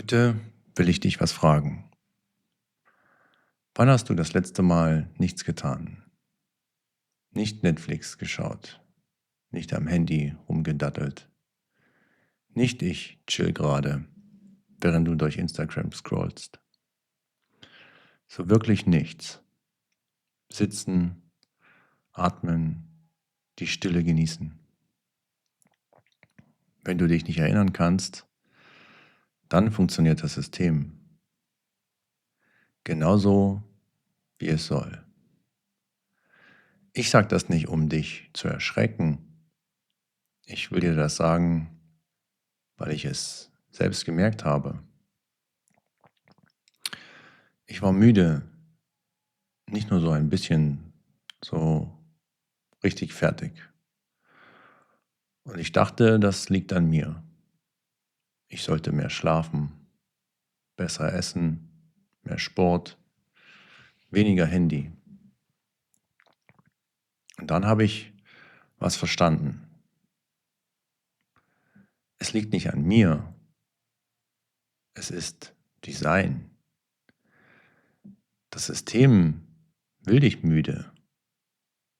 Heute will ich dich was fragen. Wann hast du das letzte Mal nichts getan? Nicht Netflix geschaut, nicht am Handy rumgedattelt, nicht ich chill gerade, während du durch Instagram scrollst. So wirklich nichts. Sitzen, atmen, die Stille genießen. Wenn du dich nicht erinnern kannst, dann funktioniert das System genauso, wie es soll. Ich sage das nicht, um dich zu erschrecken. Ich will dir das sagen, weil ich es selbst gemerkt habe. Ich war müde, nicht nur so ein bisschen, so richtig fertig. Und ich dachte, das liegt an mir. Ich sollte mehr schlafen, besser essen, mehr Sport, weniger Handy. Und dann habe ich was verstanden. Es liegt nicht an mir, es ist Design. Das System will dich müde.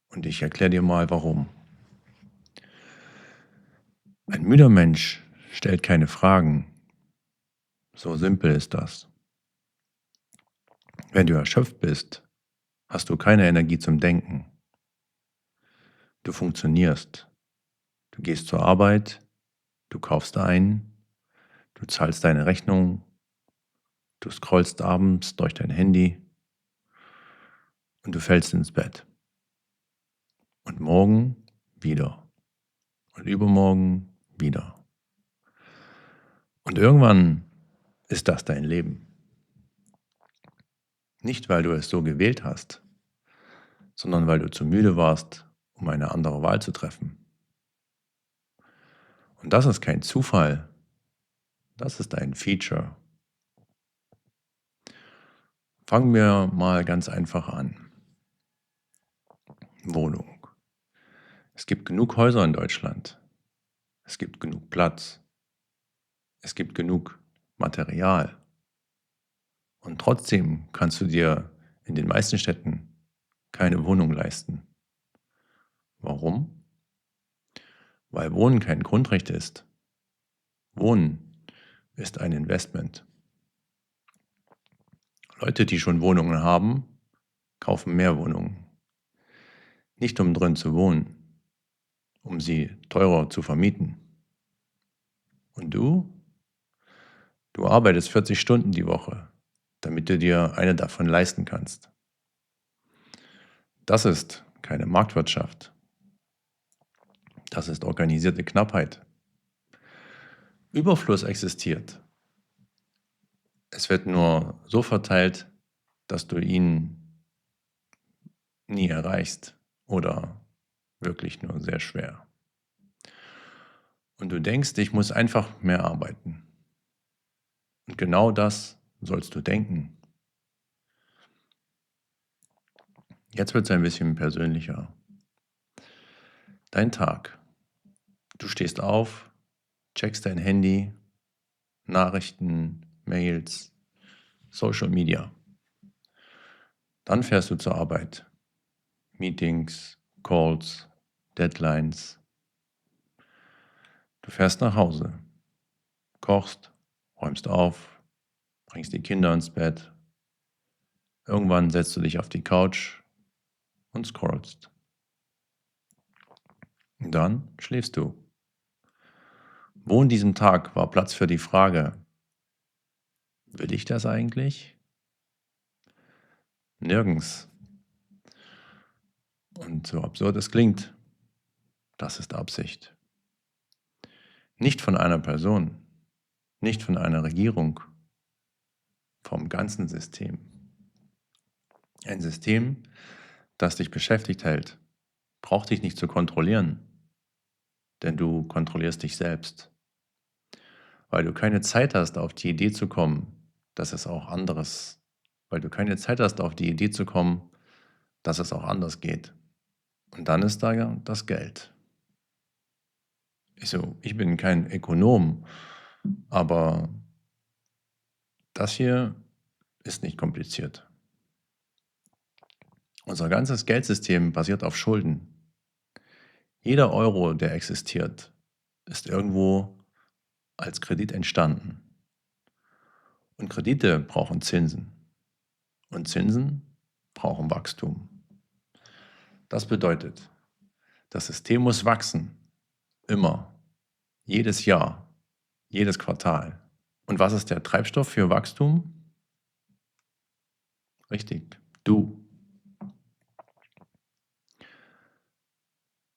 Und ich erkläre dir mal warum. Ein müder Mensch stellt keine Fragen. So simpel ist das. Wenn du erschöpft bist, hast du keine Energie zum Denken. Du funktionierst. Du gehst zur Arbeit, du kaufst ein, du zahlst deine Rechnung, du scrollst abends durch dein Handy und du fällst ins Bett. Und morgen wieder. Und übermorgen wieder. Und irgendwann ist das dein Leben. Nicht, weil du es so gewählt hast, sondern weil du zu müde warst, um eine andere Wahl zu treffen. Und das ist kein Zufall, das ist ein Feature. Fangen wir mal ganz einfach an. Wohnung. Es gibt genug Häuser in Deutschland. Es gibt genug Platz. Es gibt genug Material. Und trotzdem kannst du dir in den meisten Städten keine Wohnung leisten. Warum? Weil Wohnen kein Grundrecht ist. Wohnen ist ein Investment. Leute, die schon Wohnungen haben, kaufen mehr Wohnungen. Nicht um drin zu wohnen, um sie teurer zu vermieten. Und du? Du arbeitest 40 Stunden die Woche, damit du dir eine davon leisten kannst. Das ist keine Marktwirtschaft. Das ist organisierte Knappheit. Überfluss existiert. Es wird nur so verteilt, dass du ihn nie erreichst oder wirklich nur sehr schwer. Und du denkst, ich muss einfach mehr arbeiten. Und genau das sollst du denken. Jetzt wird es ein bisschen persönlicher. Dein Tag. Du stehst auf, checkst dein Handy, Nachrichten, Mails, Social Media. Dann fährst du zur Arbeit. Meetings, Calls, Deadlines. Du fährst nach Hause, kochst, räumst auf, bringst die Kinder ins Bett. Irgendwann setzt du dich auf die Couch und scrollst. Und dann schläfst du. Wo in diesem Tag war Platz für die Frage, will ich das eigentlich? Nirgends. Und so absurd es klingt, das ist Absicht. Nicht von einer Person, nicht von einer Regierung, vom ganzen System. Ein System, das dich beschäftigt hält, braucht dich nicht zu kontrollieren, denn du kontrollierst dich selbst. Weil du keine Zeit hast, auf die Idee zu kommen, dass es auch anderes, weil du keine Zeit hast, auf die Idee zu kommen, dass es auch anders geht. Und dann ist da ja das Geld. Ich bin kein Ökonom, aber Das hier ist nicht kompliziert. Unser ganzes Geldsystem basiert auf Schulden. Jeder Euro, der existiert, ist irgendwo als Kredit entstanden. Und Kredite brauchen Zinsen. Und Zinsen brauchen Wachstum. Das bedeutet, das System muss wachsen. Immer. Jedes Jahr. Jedes Quartal. Und was ist der Treibstoff für Wachstum? Richtig. Du.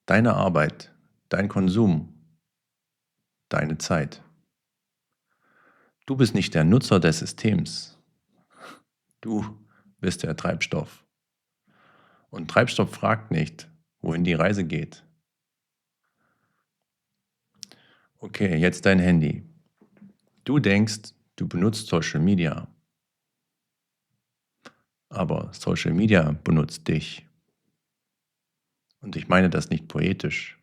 Deine Arbeit. Dein Konsum. Deine Zeit. Du bist nicht der Nutzer des Systems. Du bist der Treibstoff. Und Treibstoff fragt nicht, wohin die Reise geht. Okay, jetzt dein Handy. Du denkst, du benutzt Social Media. Aber Social Media benutzt dich. Und ich meine das nicht poetisch.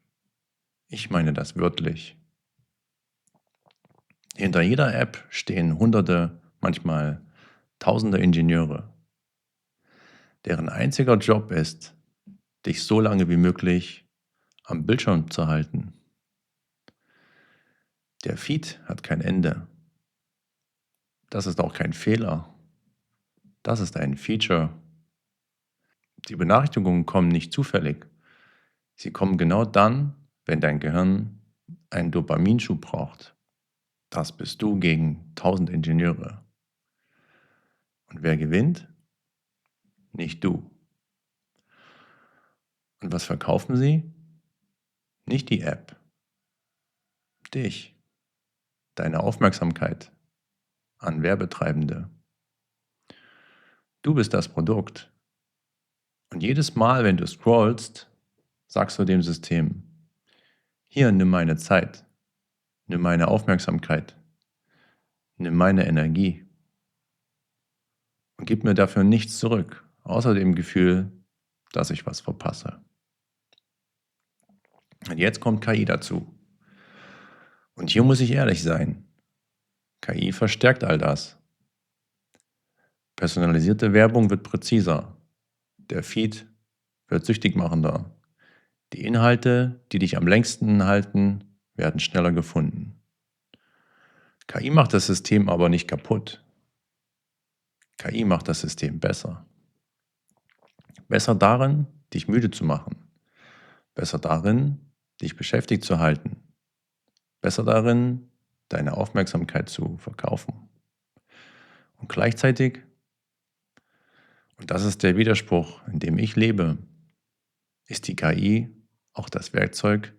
Ich meine das wörtlich. Hinter jeder App stehen Hunderte, manchmal Tausende Ingenieure, deren einziger Job ist, dich so lange wie möglich am Bildschirm zu halten. Der Feed hat kein Ende. Das ist auch kein Fehler. Das ist ein Feature. Die Benachrichtigungen kommen nicht zufällig. Sie kommen genau dann, wenn dein Gehirn einen Dopaminschub braucht. Das bist du gegen 1000 Ingenieure. Und wer gewinnt? Nicht du. Und was verkaufen sie? Nicht die App. Dich. Deine Aufmerksamkeit an Werbetreibende. Du bist das Produkt. Und jedes Mal, wenn du scrollst, sagst du dem System, hier, nimm meine Zeit, nimm meine Aufmerksamkeit, nimm meine Energie und gib mir dafür nichts zurück, außer dem Gefühl, dass ich was verpasse. Und jetzt kommt KI dazu. Und hier muss ich ehrlich sein. KI verstärkt all das. Personalisierte Werbung wird präziser. Der Feed wird süchtig machender. Die Inhalte, die dich am längsten halten, werden schneller gefunden. KI macht das System aber nicht kaputt. KI macht das System besser. Besser darin, dich müde zu machen. Besser darin, dich beschäftigt zu halten. Besser darin, deine Aufmerksamkeit zu verkaufen. Und gleichzeitig, und das ist der Widerspruch, in dem ich lebe, ist die KI auch das Werkzeug,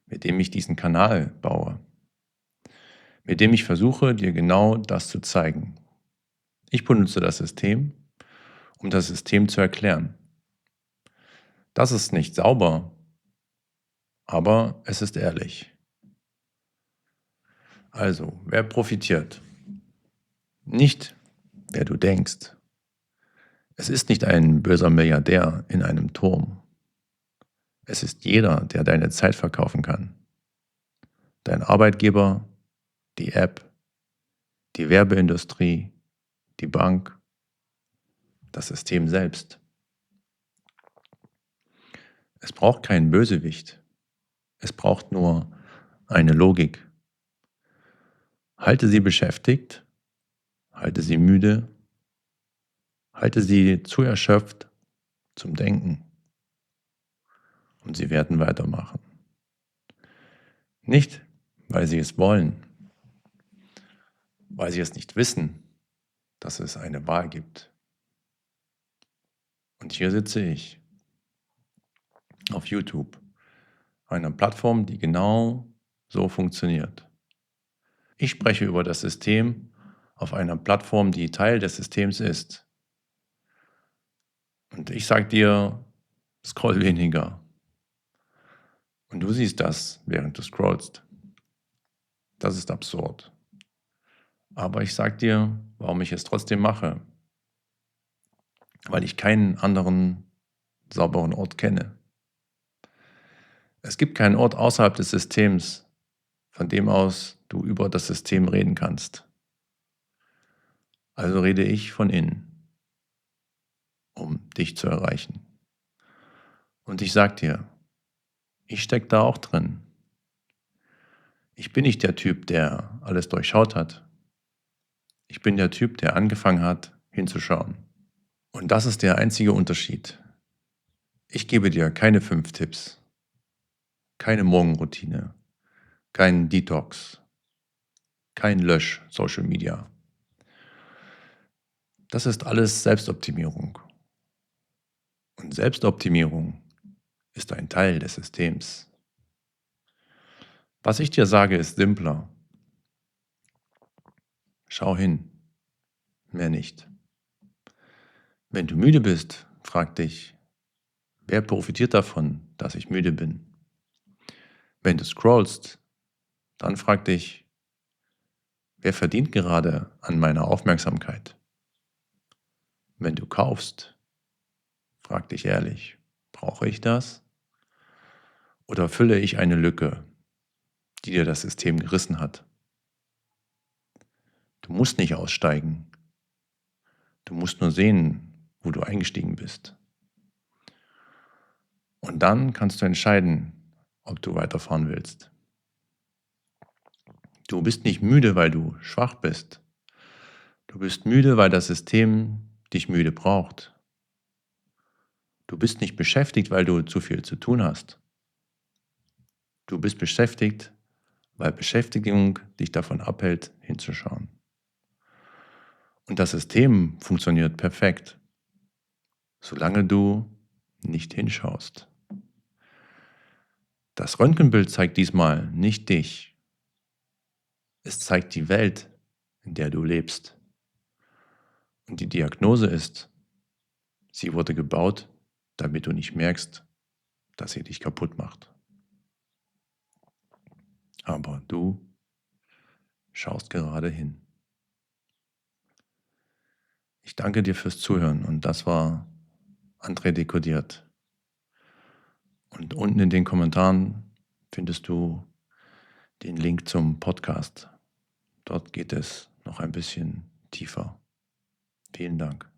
mit dem ich diesen Kanal baue. Mit dem ich versuche, dir genau das zu zeigen. Ich benutze das System, um das System zu erklären. Das ist nicht sauber, aber es ist ehrlich. Also, wer profitiert? Nicht, wer du denkst. Es ist nicht ein böser Milliardär in einem Turm. Es ist jeder, der deine Zeit verkaufen kann. Dein Arbeitgeber, die App, die Werbeindustrie, die Bank, das System selbst. Es braucht keinen Bösewicht. Es braucht nur eine Logik. Halte sie beschäftigt, halte sie müde, halte sie zu erschöpft zum Denken. Und sie werden weitermachen. Nicht, weil sie es wollen, weil sie es nicht wissen, dass es eine Wahl gibt. Und hier sitze ich auf YouTube, einer Plattform, die genau so funktioniert. Ich spreche über das System auf einer Plattform, die Teil des Systems ist. Und ich sage dir, scroll weniger. Und du siehst das, während du scrollst. Das ist absurd. Aber ich sage dir, warum ich es trotzdem mache. Weil ich keinen anderen sauberen Ort kenne. Es gibt keinen Ort außerhalb des Systems, von dem aus du über das System reden kannst. Also rede ich von innen, um dich zu erreichen. Und ich sag dir, ich stecke da auch drin. Ich bin nicht der Typ, der alles durchschaut hat. Ich bin der Typ, der angefangen hat, hinzuschauen. Und das ist der einzige Unterschied. Ich gebe dir keine 5 Tipps, keine Morgenroutine, keinen Detox, kein Lösch-Social Media. Das ist alles Selbstoptimierung. Und Selbstoptimierung ist ein Teil des Systems. Was ich dir sage, ist simpler. Schau hin, mehr nicht. Wenn du müde bist, frag dich, wer profitiert davon, dass ich müde bin? Wenn du scrollst, dann frag dich, wer verdient gerade an meiner Aufmerksamkeit? Wenn du kaufst, frag dich ehrlich, brauche ich das? Oder fülle ich eine Lücke, die dir das System gerissen hat? Du musst nicht aussteigen. Du musst nur sehen, wo du eingestiegen bist. Und dann kannst du entscheiden, ob du weiterfahren willst. Du bist nicht müde, weil du schwach bist. Du bist müde, weil das System dich müde braucht. Du bist nicht beschäftigt, weil du zu viel zu tun hast. Du bist beschäftigt, weil Beschäftigung dich davon abhält, hinzuschauen. Und das System funktioniert perfekt, solange du nicht hinschaust. Das Röntgenbild zeigt diesmal nicht dich. Es zeigt die Welt, in der du lebst. Und die Diagnose ist, sie wurde gebaut, damit du nicht merkst, dass sie dich kaputt macht. Aber du schaust gerade hin. Ich danke dir fürs Zuhören und das war André Dekodiert. Und unten in den Kommentaren findest du den Link zum Podcast. Dort geht es noch ein bisschen tiefer. Vielen Dank.